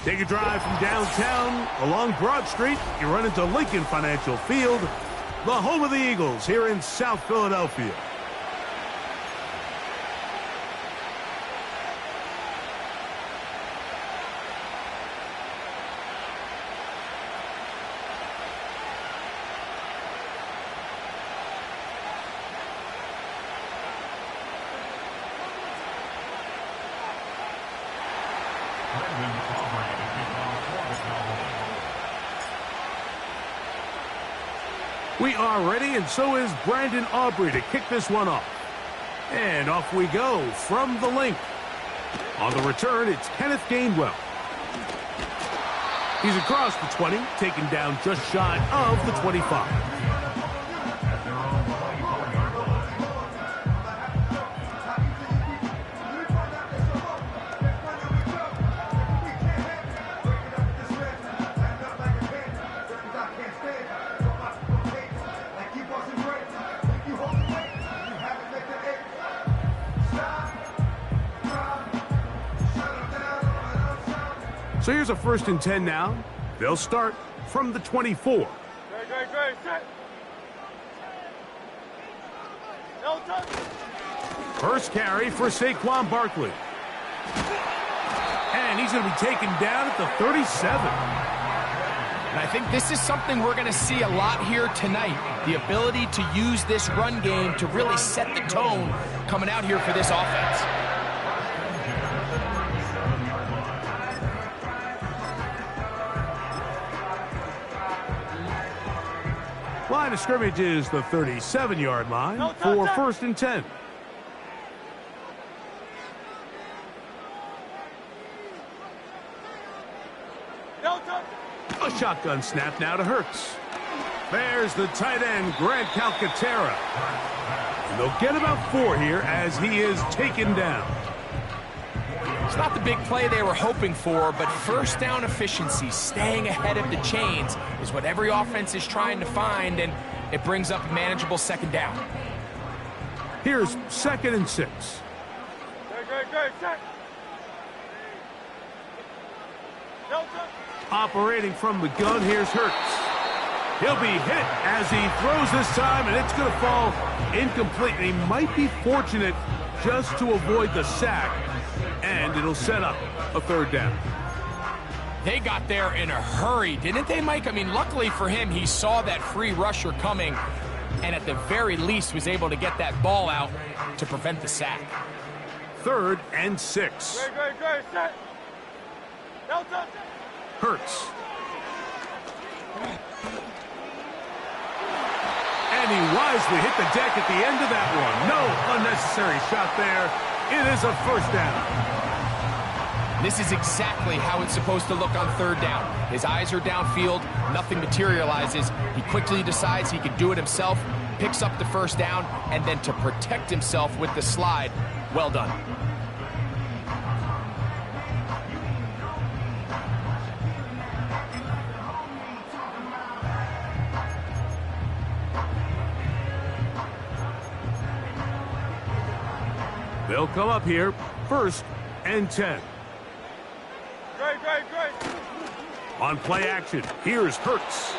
Take a drive from downtown along Broad Street. You run into Lincoln Financial Field, the home of the Eagles here in South Philadelphia. We are ready, and so is Brandon Aubrey to kick this one off. And off we go from the link. On the return, it's Kenneth Gainwell. He's across the 20, taken down just shy of the 25. So here's a 1st and 10 now. They'll start from the 24. First carry for Saquon Barkley. And he's going to be taken down at the 37. And I think this is something we're going to see a lot here tonight. The ability to use this run game to really set the tone coming out here for this offense. Line of scrimmage is the 37-yard line for 1st and 10. A shotgun snap now to Hurts. There's the tight end, Grant Calcaterra. And they'll get about 4 here as he is taken down. It's not the big play they were hoping for, but first down efficiency, staying ahead of the chains, is what every offense is trying to find, and it brings up a manageable 2nd down. Here's 2nd and 6. Operating from the gun, here's Hurts. He'll be hit as he throws this time, and it's going to fall incomplete. He might be fortunate just to avoid the sack, and it'll set up a 3rd down. They got there in a hurry, didn't they, Mike? I mean, luckily for him, he saw that free rusher coming, and at the very least was able to get that ball out to prevent the sack. 3rd and 6. Hurts. And he wisely hit the deck at the end of that one. No unnecessary shot there. It is a 1st down. This is exactly how it's supposed to look on 3rd down. His eyes are downfield, nothing materializes. He quickly decides he can do it himself, picks up the 1st down, and then to protect himself with the slide, well done. They'll come up here, 1st and 10. On play action, here's Hurts.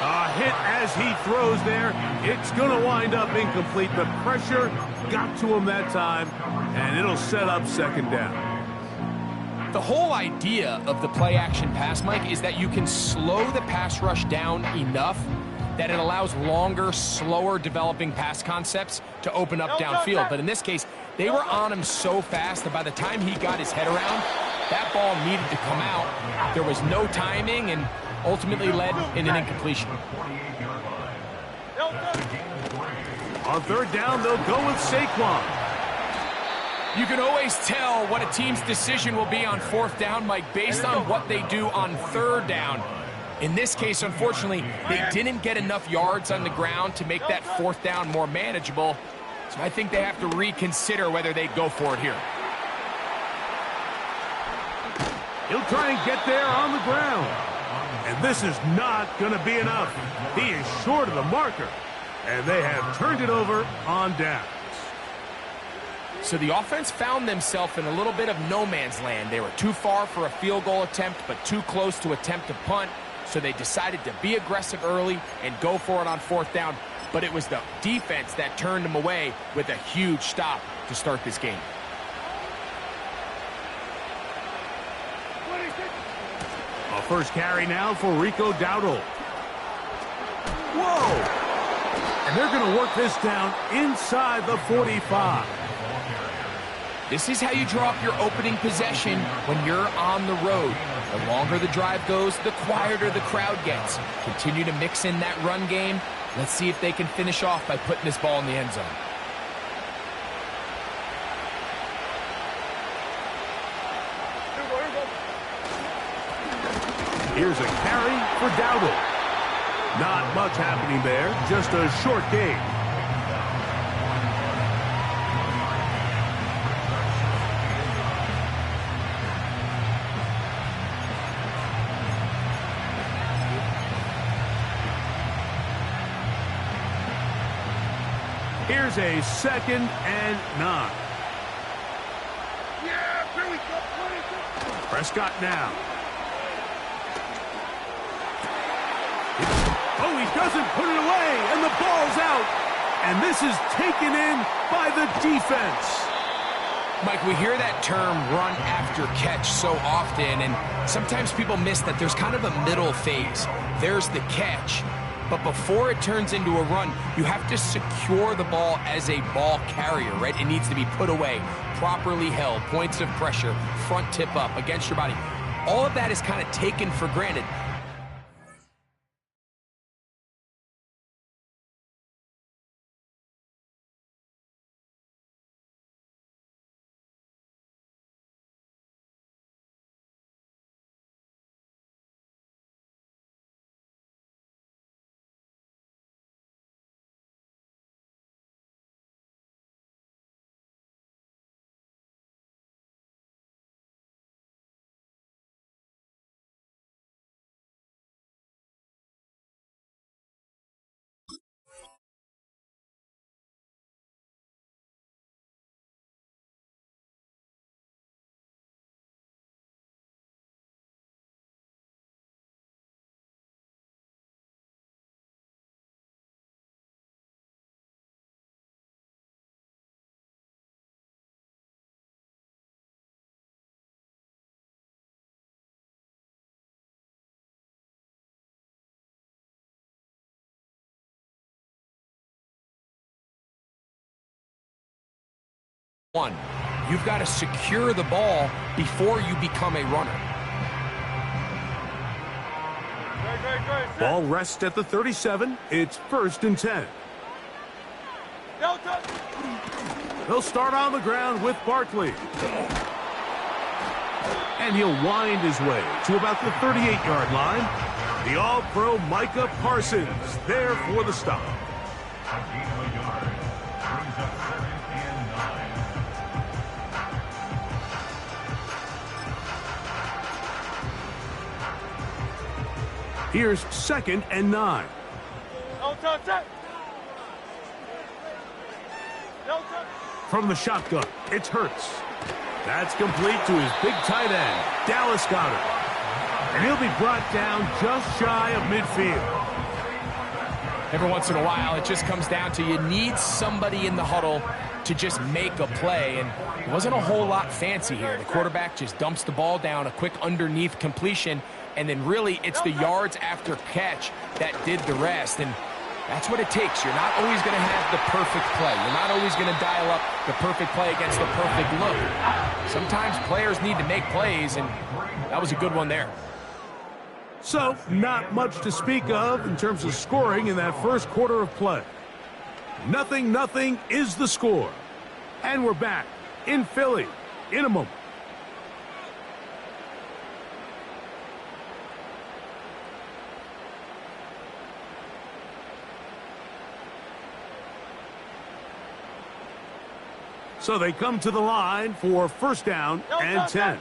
A hit as he throws there. It's going to wind up incomplete. The pressure got to him that time, and it'll set up 2nd down. The whole idea of the play action pass, Mike, is that you can slow the pass rush down enough that it allows longer, slower developing pass concepts to open up downfield. But in this case, they were on him so fast that by the time he got his head around, that ball needed to come out. There was no timing and ultimately led in an incompletion. On 3rd down, they'll go with Saquon. You can always tell what a team's decision will be on 4th down, Mike, based on what they do on 3rd down. In this case, unfortunately, they didn't get enough yards on the ground to make that 4th down more manageable. So I think they have to reconsider whether they go for it here. He'll try and get there on the ground. And this is not going to be enough. He is short of the marker. And they have turned it over on downs. So the offense found themselves in a little bit of no man's land. They were too far for a field goal attempt, but too close to attempt a punt. So they decided to be aggressive early and go for it on 4th down. But it was the defense that turned them away with a huge stop to start this game. A first carry now for Rico Dowdle. Whoa! And they're going to work this down inside the 45. This is how you draw up your opening possession when you're on the road. The longer the drive goes, the quieter the crowd gets. Continue to mix in that run game. Let's see if they can finish off by putting this ball in the end zone. Here's a carry for Dowdle. Not much happening there, just a short gain. Here's a 2nd and 9. Yeah, here we go. Prescott now. Oh, he doesn't put it away, and the ball's out. And this is taken in by the defense. Mike, we hear that term run after catch so often, and sometimes people miss that there's kind of a middle phase. There's the catch, but before it turns into a run, you have to secure the ball as a ball carrier, right? It needs to be put away, properly held, points of pressure, front tip up against your body. All of that is kind of taken for granted. One, you've got to secure the ball before you become a runner. Ball rests at the 37. It's 1st and 10. He'll start on the ground with Barkley. And he'll wind his way to about the 38-yard line. The All-Pro Micah Parsons there for the stop. Here's 2nd and 9. From the shotgun, it's Hurts. That's complete to his big tight end, Dallas Goedert. And he'll be brought down just shy of midfield. Every once in a while, it just comes down to you need somebody in the huddle to just make a play, and it wasn't a whole lot fancy here. The quarterback just dumps the ball down, a quick underneath completion, and then really it's the yards after catch that did the rest, and that's what it takes. You're not always going to have the perfect play. You're not always going to dial up the perfect play against the perfect look. Sometimes players need to make plays, and that was a good one there. So, not much to speak of in terms of scoring in that first quarter of play. 0-0 is the score. And we're back in Philly in a moment. So they come to the line for 1st down and 10.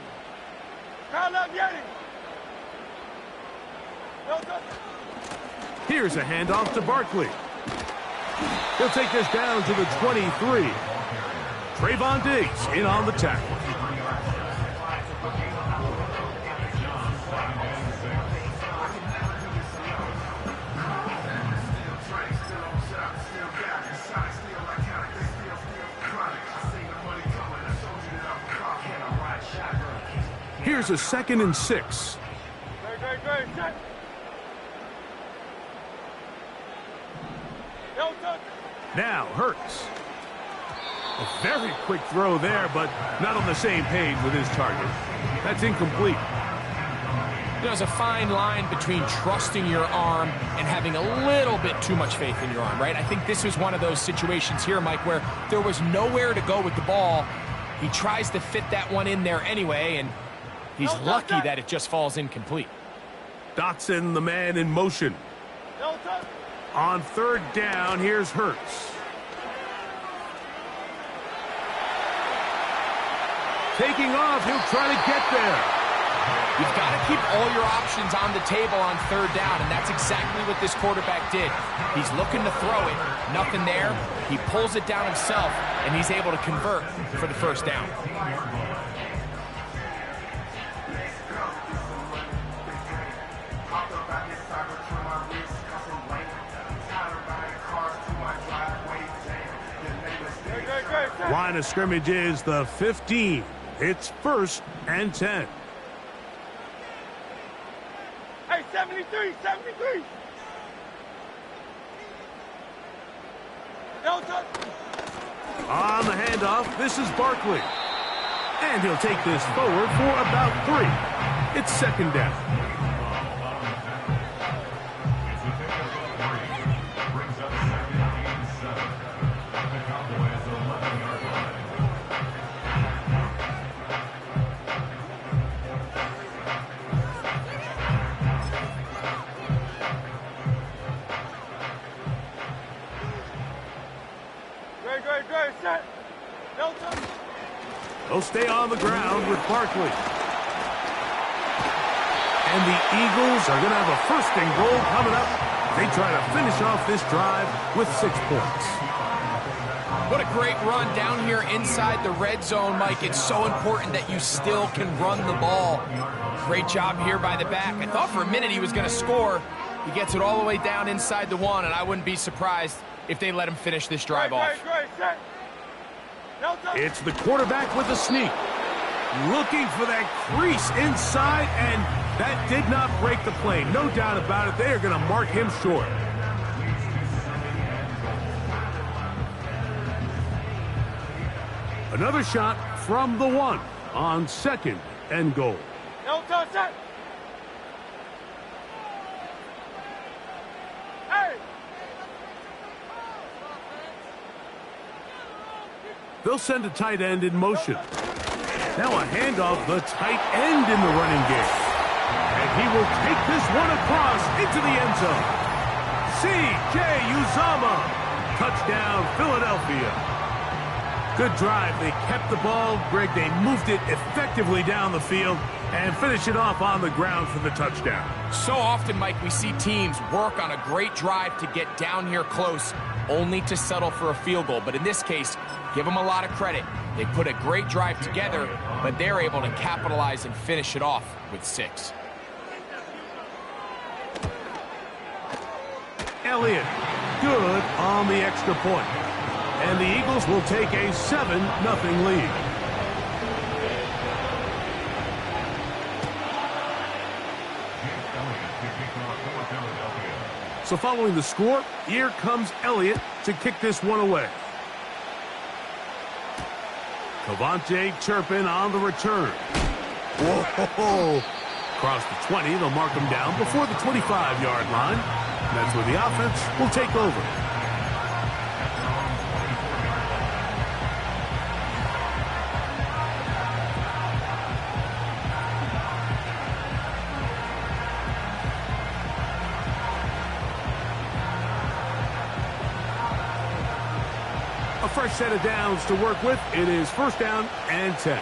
Here's a handoff to Barkley. He'll take this down to the 23. Trayvon Diggs in on the tackle. Here's a 2nd and 6. Now Hurts. A very quick throw there, but not on the same page with his target. That's incomplete. There's a fine line between trusting your arm and having a little bit too much faith in your arm, right? I think this was one of those situations here, Mike, where there was nowhere to go with the ball. He tries to fit that one in there anyway, and he's lucky that it just falls incomplete. Dotson, the man in motion. On 3rd down, here's Hurts. Taking off, he'll try to get there. You've got to keep all your options on the table on 3rd down, and that's exactly what this quarterback did. He's looking to throw it, nothing there. He pulls it down himself, and he's able to convert for the 1st down. Line of scrimmage is the 15. It's 1st and 10. Hey, 73, 73. On the handoff, this is Barkley. And he'll take this forward for about 3. It's 2nd down. They'll stay on the ground with Barkley. And the Eagles are going to have a 1st and goal coming up. They try to finish off this drive with 6 points. What a great run down here inside the red zone, Mike. It's so important that you still can run the ball. Great job here by the back. I thought for a minute he was going to score. He gets it all the way down inside the 1, and I wouldn't be surprised if they let him finish this drive off. It's the quarterback with a sneak. Looking for that crease inside, and that did not break the play. No doubt about it. They are going to mark him short. Another shot from the 1 on 2nd and goal. They'll send a tight end in motion. Now a handoff, the tight end in the running game. And he will take this one across into the end zone. C.J. Uzomah. Touchdown, Philadelphia. Good drive. They kept the ball. Greg, they moved it effectively down the field and finish it off on the ground for the touchdown. So often, Mike, we see teams work on a great drive to get down here close, only to settle for a field goal. But in this case, give them a lot of credit. They put a great drive together, but they're able to capitalize and finish it off with 6. Elliott, good on the extra point. And the Eagles will take a 7-0 lead. So following the score, here comes Elliott to kick this one away. Cavante Turpin on the return. Whoa! Across the 20, they'll mark him down before the 25-yard line. That's where the offense will take over. A fresh set of downs to work with. It is 1st down and 10.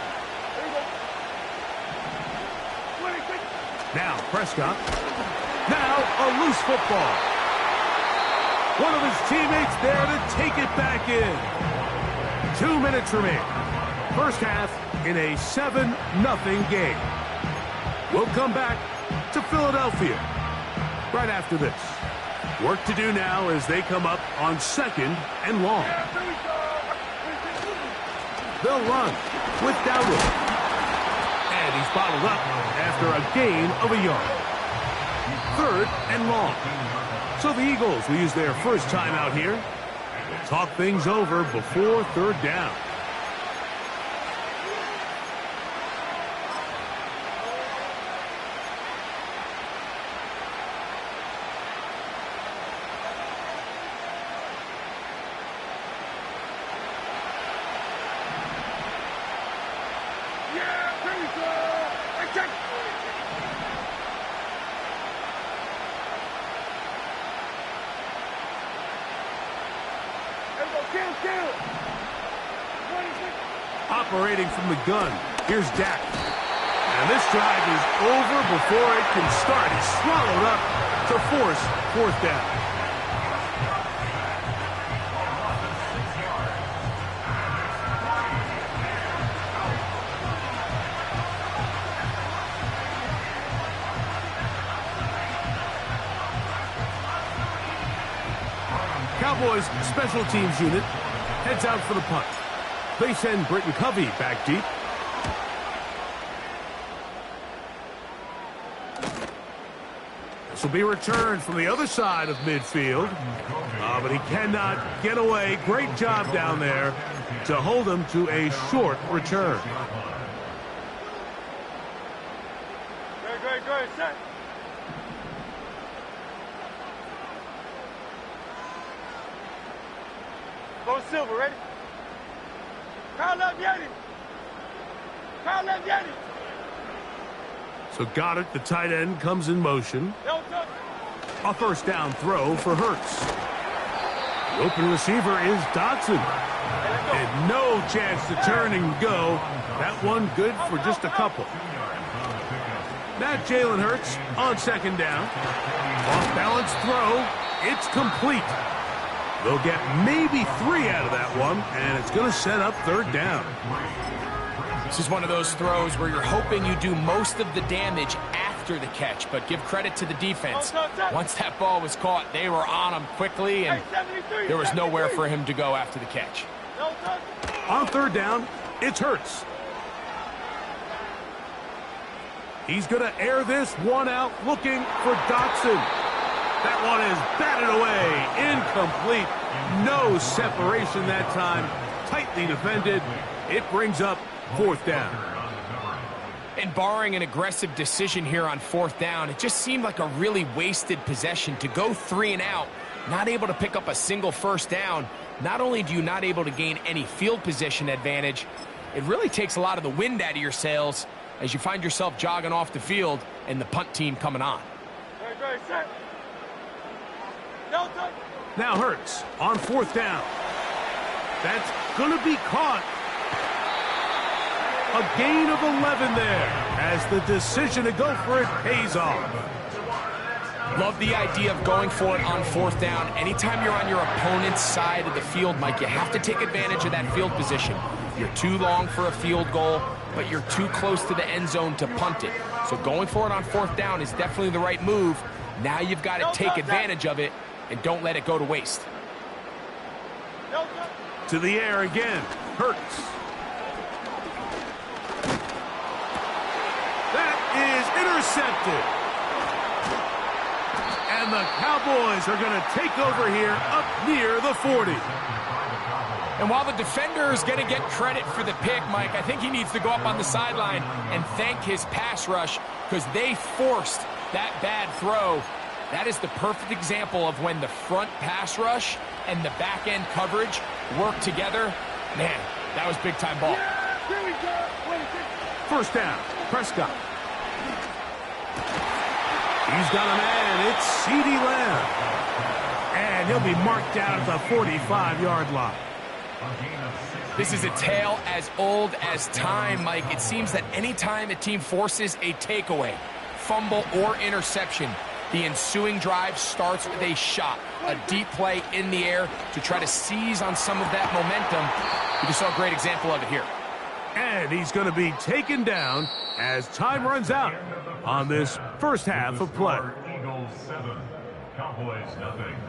Now Prescott. Now a loose football. One of his teammates there to take it back in. 2 minutes remain. First half in a 7-0 game. We'll come back to Philadelphia right after this. Work to do now as they come up on 2nd and long. They'll run with Dowdle. And he's bottled up after a gain of a yard. 3rd and long. So the Eagles will use their first timeout here. Talk things over before 3rd down. Operating from the gun, here's Dak. And this drive is over before it can start. He's swallowed up to force 4th down. Cowboys special teams unit heads out for the punt. They send Britton Covey back deep. This will be returned from the other side of midfield. But he cannot get away. Great job down there to hold him to a short return. Go ahead, set. Go Silver, ready? Kyle left Yeti. Kyle left Yeti. So Goddard, the tight end, comes in motion. A first down throw for Hurts. The open receiver is Dotson. And no chance to turn and go. That one good for just a couple. Now Jalen Hurts on 2nd down. Off balance throw. It's complete. They'll get maybe 3 out of that one, and it's going to set up 3rd down. This is one of those throws where you're hoping you do most of the damage after the catch, but give credit to the defense. Once that ball was caught, they were on him quickly, and there was nowhere for him to go after the catch. On 3rd down, it's Hurts. He's going to air this one out, looking for Dotson. That one is batted away. Incomplete. No separation that time. Tightly defended. It brings up 4th down. And barring an aggressive decision here on 4th down, it just seemed like a really wasted possession to go 3 and out, not able to pick up a single first down. Not only do you not able to gain any field position advantage, it really takes a lot of the wind out of your sails as you find yourself jogging off the field and the punt team coming on. Now Hurts on 4th down. That's going to be caught. A gain of 11 there as the decision to go for it pays off. Love the idea of going for it on 4th down. Anytime you're on your opponent's side of the field, Mike, you have to take advantage of that field position. You're too long for a field goal, but you're too close to the end zone to punt it. So going for it on 4th down is definitely the right move. Now you've got to take advantage of it and don't let it go to waste. To the air again. Hurts. That is intercepted. And the Cowboys are going to take over here up near the 40. And while the defender is going to get credit for the pick, Mike, I think he needs to go up on the sideline and thank his pass rush because they forced that bad throw. That is the perfect example of when the front pass rush and the back end coverage work together. Man, that was big time ball. First down, Prescott. He's got a man. It's CeeDee Lamb. And he'll be marked down at the 45-yard line. This is a tale as old as time, Mike. It seems that anytime a team forces a takeaway, fumble, or interception, The ensuing drive starts with a shot, a deep play in the air to try to seize on some of that momentum. You just saw a great example of it here. And he's going to be taken down as time runs out on this first half of play.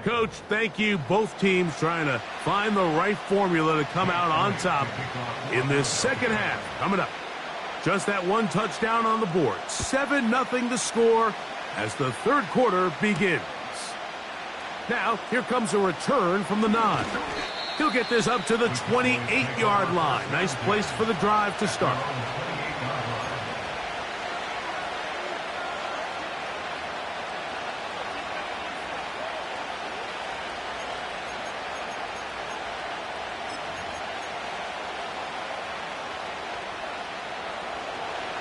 Coach, thank you. Both teams trying to find the right formula to come out on top in this second half. Coming up, just that one touchdown on the board. 7-0 the score as the third quarter begins. Now, here comes a return from the 9. He'll get this up to the 28-yard line. Nice place for the drive to start.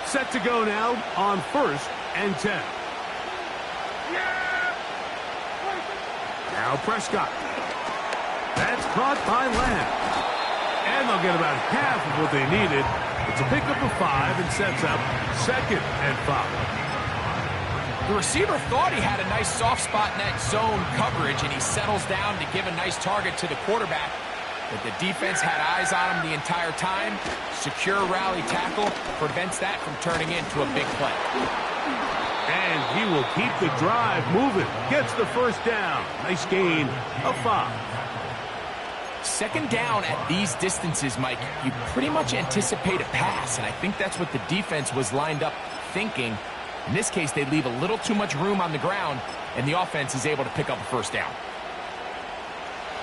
Set to go now on 1st and 10. Now Prescott. That's caught by Lamb. And they'll get about half of what they needed. It's a pickup of 5 and sets up 2nd and 5. The receiver thought he had a nice soft spot in that zone coverage, and he settles down to give a nice target to the quarterback. But the defense had eyes on him the entire time. Secure rally tackle prevents that from turning into a big play. And he will keep the drive moving. Gets the first down. Nice gain of 5. Second down at these distances, Mike, you pretty much anticipate a pass, and I think that's what the defense was lined up thinking. In this case, they leave a little too much room on the ground, and the offense is able to pick up a first down.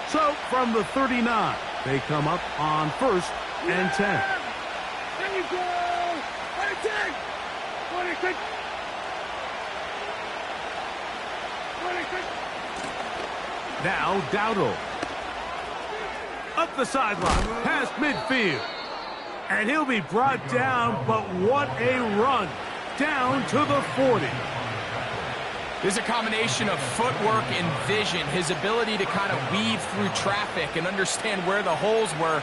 So, from the 39, they come up on 1st and 10. There you go! 26! 26! 26! Now, Dowdle. Up the sideline, past midfield. And he'll be brought down, but what a run. Down to the 40. There's a combination of footwork and vision, his ability to kind of weave through traffic and understand where the holes were.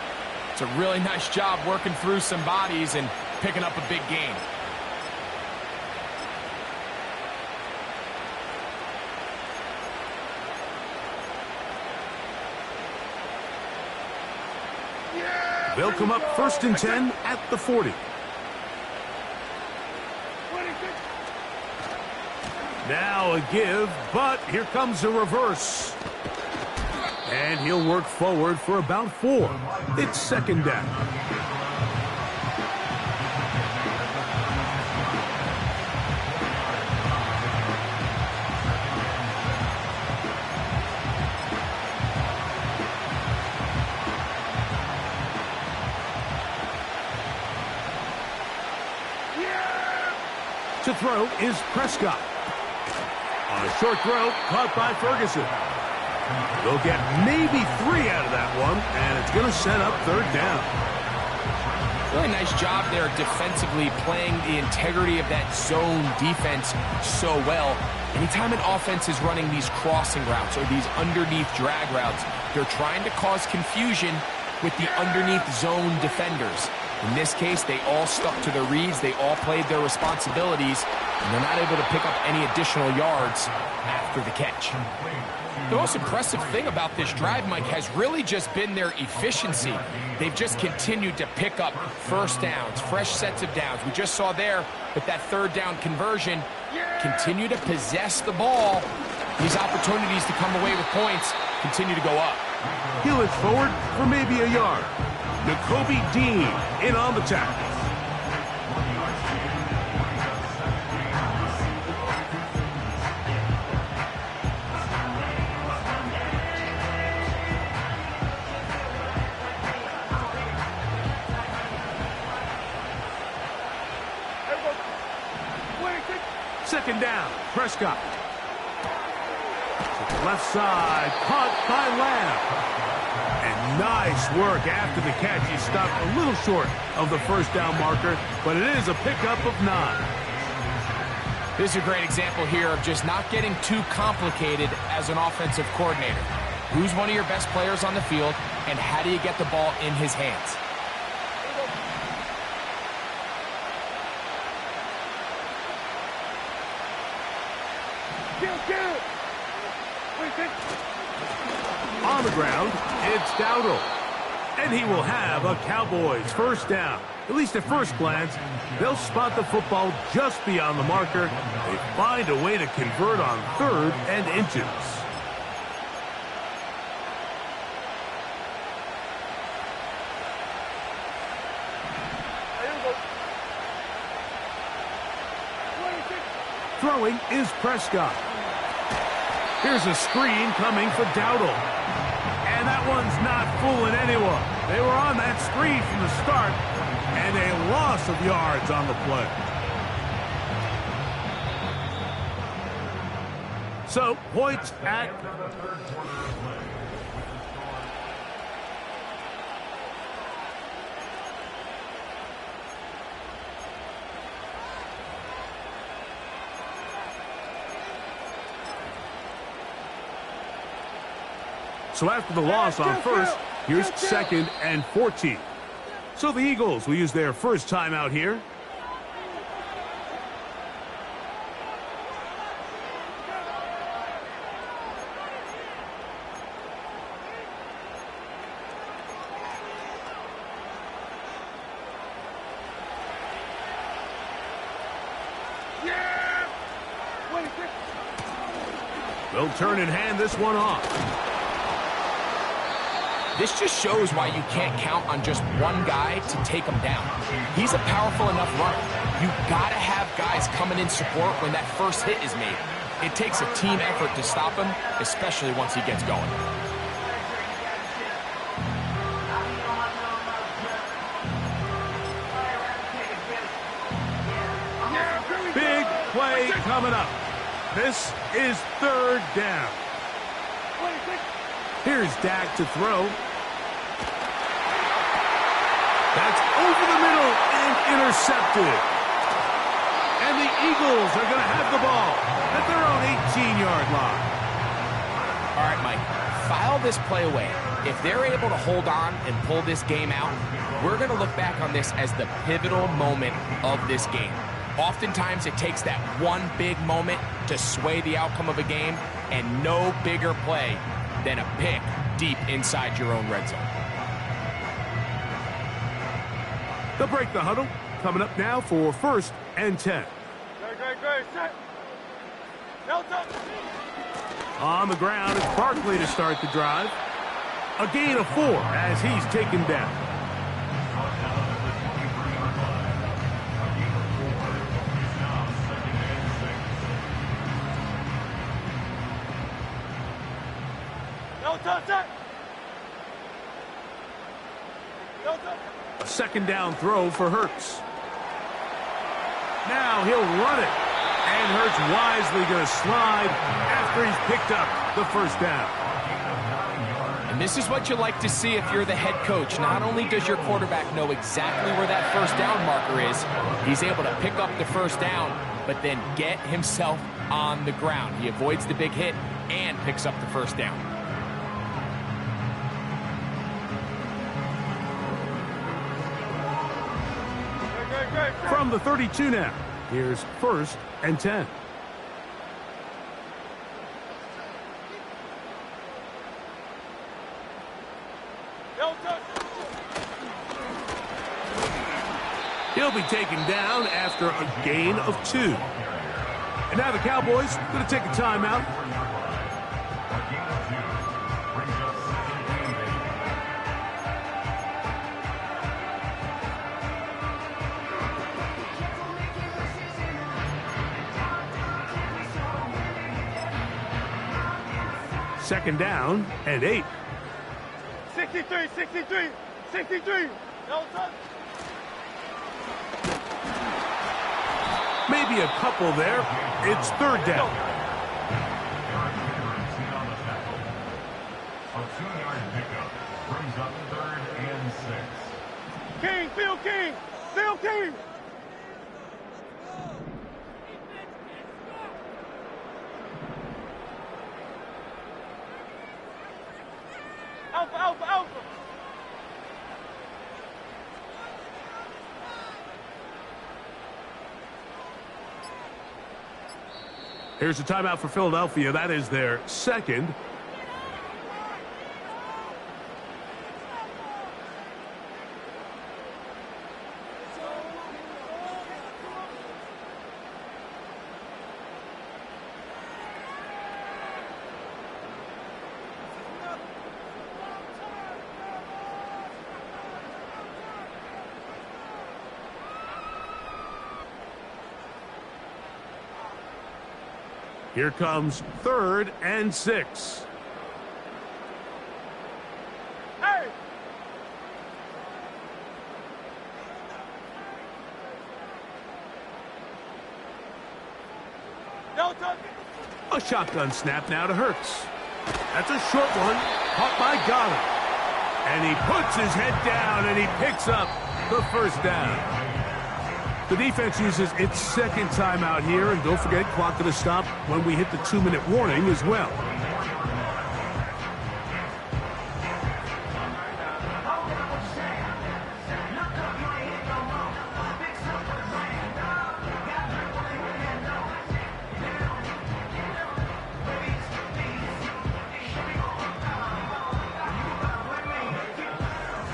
It's a really nice job working through some bodies and picking up a big gain. They'll come up 1st and 10 at the 40. Now a give, but here comes a reverse. And he'll work forward for about 4. It's 2nd down. To throw is Prescott. On a short throw, caught by Ferguson. They'll get maybe 3 out of that one, and it's going to set up 3rd down. Really nice job there defensively, playing the integrity of that zone defense so well. Anytime an offense is running these crossing routes or these underneath drag routes, they're trying to cause confusion with the underneath zone defenders. In this case, they all stuck to their reads, they all played their responsibilities, and they're not able to pick up any additional yards after the catch. The most impressive thing about this drive, Mike, has really just been their efficiency. They've just continued to pick up first downs, fresh sets of downs. We just saw there with that 3rd down conversion, continue to possess the ball. These opportunities to come away with points continue to go up. He'll inch forward for maybe a yard. N'Kobe Dean in on the tackle. Second down, Prescott. To the left side, caught by Lamb. And nice work after the catch. He stopped a little short of the first down marker, but it is a pickup of 9. This is a great example here of just not getting too complicated as an offensive coordinator. Who's one of your best players on the field, and how do you get the ball in his hands? Kill! ground. It's Dowdle. And he will have a Cowboys first down. At least at first glance, they'll spot the football just beyond the marker. They find a way to convert on 3rd and inches. Throwing is Prescott. Here's a screen coming for Dowdle. And that one's not fooling anyone. They were on that screen from the start, and a loss of yards on the play. So, points at... So after the loss on first, here's 2nd and 14. So the Eagles will use their first timeout here. They'll turn and hand this one off. This just shows why you can't count on just one guy to take him down. He's a powerful enough runner. You gotta have guys coming in support when that first hit is made. It takes a team effort to stop him, especially once he gets going. Big play coming up. This is 3rd down. Here's Dak to throw. That's over the middle and intercepted. And the Eagles are going to have the ball at their own 18-yard line. All right, Mike, file this play away. If they're able to hold on and pull this game out, we're going to look back on this as the pivotal moment of this game. Oftentimes, it takes that one big moment to sway the outcome of a game, and no bigger play than a pick deep inside your own red zone. They'll break the huddle. Coming up now for 1st and 10. Great. Set. On the ground, it's Barkley to start the drive. A gain of 4 as he's taken down. A 2nd down throw for Hurts. Now he'll run it. And Hurts wisely going to slide after he's picked up the first down. And this is what you like to see if you're the head coach. Not only does your quarterback know exactly where that first down marker is, he's able to pick up the first down, but then get himself on the ground. He avoids the big hit and picks up the first down. From the 32 now, here's 1st and 10. He'll be taken down after a gain of 2. And now the Cowboys going to take a timeout. Second down and 8. 63. Maybe a couple there. It's 3rd down. A 2-yard pickup brings up 3rd and 6. Phil King. Alpha. Here's a timeout for Philadelphia. That is their 2nd. Here comes 3rd and 6. Hey! No touch. A shotgun snap now to Hurts. That's a short one, caught by Goddard. And he puts his head down and he picks up the first down. The defense uses its second timeout here, and don't forget, clock going to stop when we hit the 2-minute warning as well.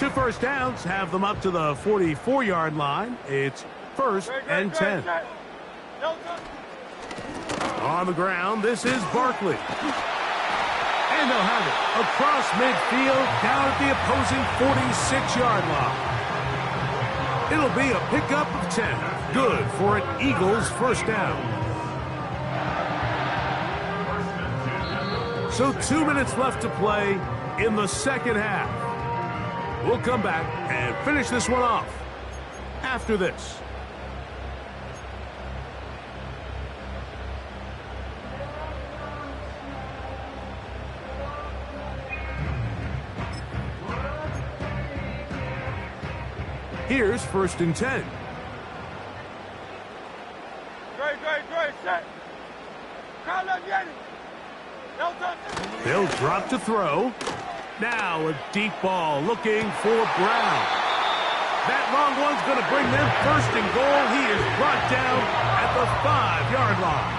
Two first downs have them up to the 44-yard line. It's 1st and 10. No touch. On the ground, this is Barkley. And they'll have it across midfield down at the opposing 46-yard line. It'll be a pickup of 10. Good for an Eagles first down. So 2 minutes left to play in the second half. We'll come back and finish this one off after this. Here's 1st and 10. Great, set. Call up Yeti. No touch. They'll drop to throw. Now a deep ball looking for Brown. That long one's going to bring them 1st and goal. He is brought down at the 5-yard line.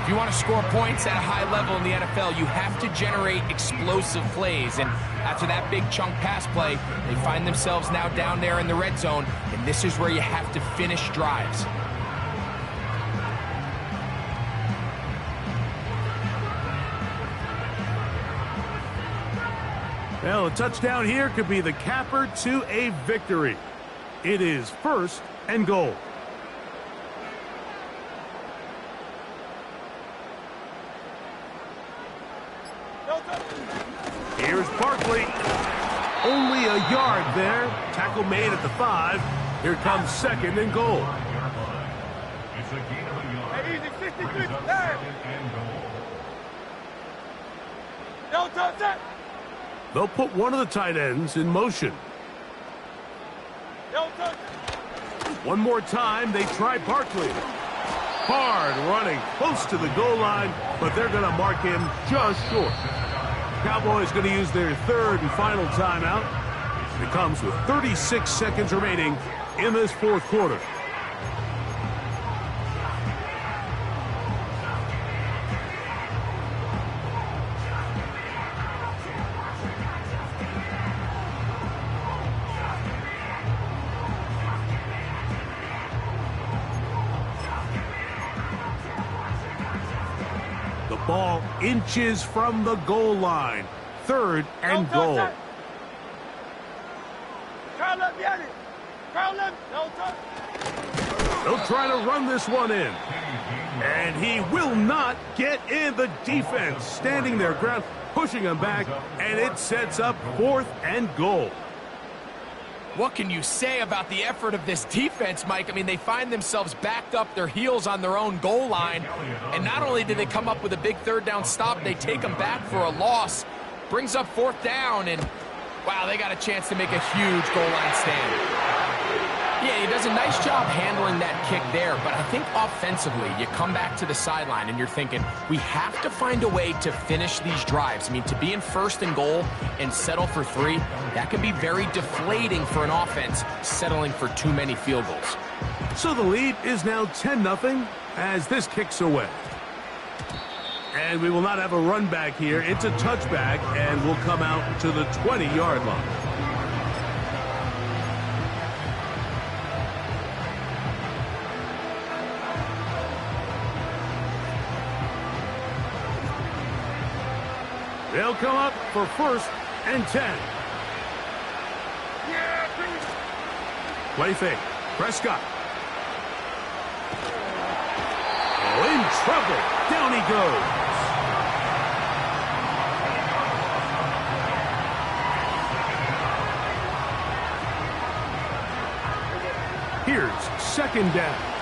If you want to score points at a high level in the NFL, you have to generate explosive plays. And after that big chunk pass play, they find themselves now down there in the red zone. And this is where you have to finish drives. Well, a touchdown here could be the capper to a victory. It is 1st and goal. No touch. Here's Barkley. Only a yard there. Tackle made at the 5. Here comes 2nd and goal. It's a gain of a yard. Hey, easy, 63. Brings up Hey. 2nd and goal. No touch. Set. They'll put one of the tight ends in motion. No touch. One more time, they try Barkley. Hard running, close to the goal line, but they're going to mark him just short. Cowboys going to use their 3rd and final timeout. It comes with 36 seconds remaining in this 4th quarter. Ball inches from the goal line. 3rd and goal. Call up Yeti. Call up. No touch. They'll try to run this one in. And he will not get in. The defense standing their ground, pushing him back, and it sets up 4th and goal. What can you say about the effort of this defense, Mike? I mean, they find themselves backed up their heels on their own goal line. And not only do they come up with a big 3rd down stop, they take them back for a loss. Brings up 4th down, and wow, they got a chance to make a huge goal line stand. Yeah, he does a nice job handling that kick there, but I think offensively, you come back to the sideline and you're thinking, we have to find a way to finish these drives. I mean, to be in 1st and goal and settle for 3, that can be very deflating for an offense settling for too many field goals. So the lead is now 10-0 as this kicks away. And we will not have a run back here. It's a touchback, and will come out to the 20-yard line. They'll come up for 1st and 10. Play fake. Prescott. Oh, in trouble. Down he goes. Here's second down.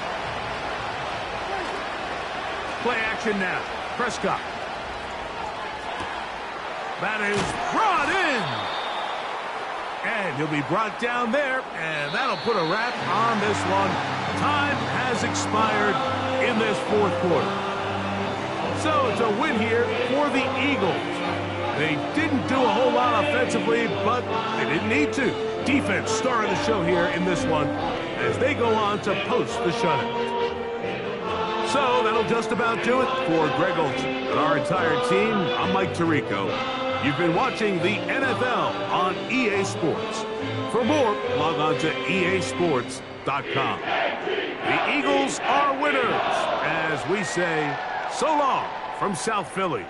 Play action now. Prescott. That is brought in. And he'll be brought down there, and that'll put a wrap on this one. Time has expired in this fourth quarter. So it's a win here for the Eagles. They didn't do a whole lot offensively, but they didn't need to. Defense started the show here in this one as they go on to post the shutout. So that'll just about do it for Greg Olson and our entire team. I'm Mike Tirico. You've been watching the NFL on EA Sports. For more, log on to easports.com. The Eagles are winners, as we say, so long from South Philly.